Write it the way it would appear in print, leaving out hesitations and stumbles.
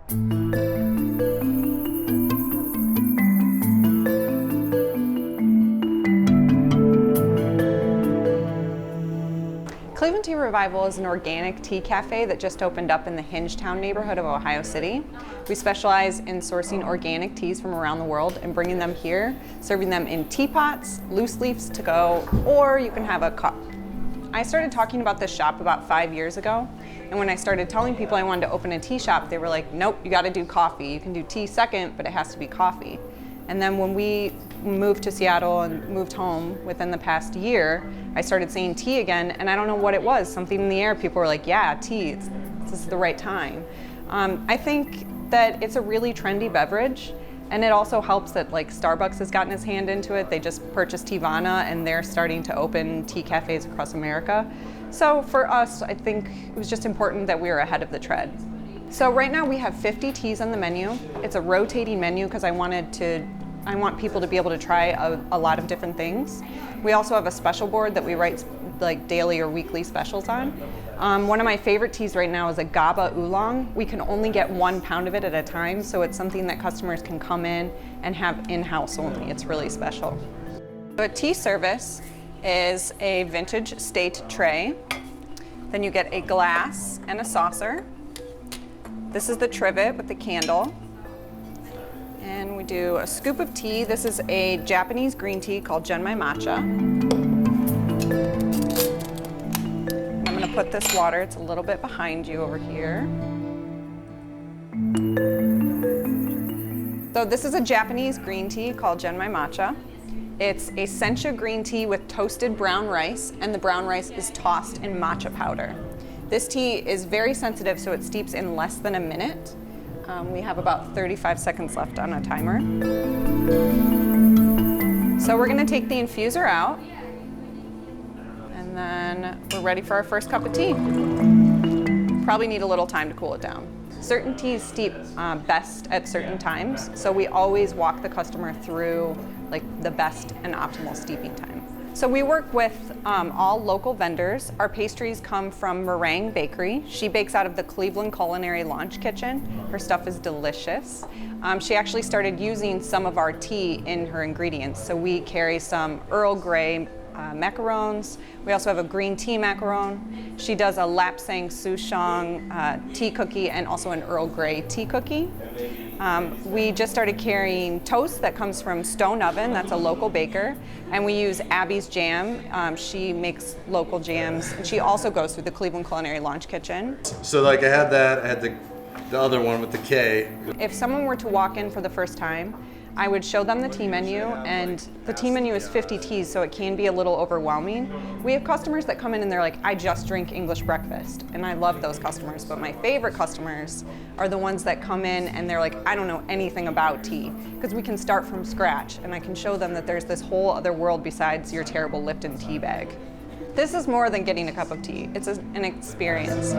Cleve Tea Revival is an organic tea cafe that just opened up in the Hingetown neighborhood of Ohio City. We specialize in sourcing organic teas from around the world and bringing them here, serving them in teapots, loose leaves to go, or you can have a cup. I started talking about this shop about 5 years ago, and when I started telling people I wanted to open a tea shop, they were like, nope, you gotta do coffee. You can do tea second, but it has to be coffee. And then when we moved to Seattle and moved home within the past year, I started saying tea again, and I don't know what it was, something in the air. People were like, yeah, tea, this is the right time. I think that it's a really trendy beverage, and it also helps that like Starbucks has gotten its hand into it. They just purchased Teavana, and they're starting to open tea cafes across America. So for us, I think it was just important that we were ahead of the trend. So right now we have 50 teas on the menu. It's a rotating menu because I want people to be able to try a lot of different things. We also have a special board that we write like daily or weekly specials on. One of my favorite teas right now is a GABA oolong. We can only get 1 pound of it at a time, so it's something that customers can come in and have in-house only. It's really special. So a tea service is a vintage state tray. Then you get a glass and a saucer. This is the trivet with the candle. And we do a scoop of tea. This is a Japanese green tea called Genmai Matcha. I'm gonna put this water, it's a little bit behind you over here. So this is a Japanese green tea called Genmai Matcha. It's a sencha green tea with toasted brown rice, and the brown rice is tossed in matcha powder. This tea is very sensitive, so it steeps in less than a minute. We have about 35 seconds left on a timer. So we're gonna take the infuser out, and then we're ready for our first cup of tea. Probably need a little time to cool it down. Certain teas steep best at certain times, so we always walk the customer through like the best and optimal steeping time. So we work with all local vendors. Our pastries come from Meringue Bakery. She bakes out of the Cleveland Culinary Launch Kitchen. Her stuff is delicious. She actually started using some of our tea in her ingredients. So we carry some Earl Grey macarons. We also have a green tea macaron. She does a lapsang souchong tea cookie and also an Earl Grey tea cookie. We just started carrying toast that comes from Stone Oven, that's a local baker, and we use Abby's Jam. She makes local jams, and she also goes through the Cleveland Culinary Launch Kitchen. So like I had that, I had the other one with the K. If someone were to walk in for the first time, I would show them the tea menu, and the tea menu is 50 teas, so it can be a little overwhelming. We have customers that come in and they're like, I just drink English breakfast, and I love those customers, but my favorite customers are the ones that come in and they're like, I don't know anything about tea, because we can start from scratch, and I can show them that there's this whole other world besides your terrible Lipton tea bag. This is more than getting a cup of tea, it's an experience.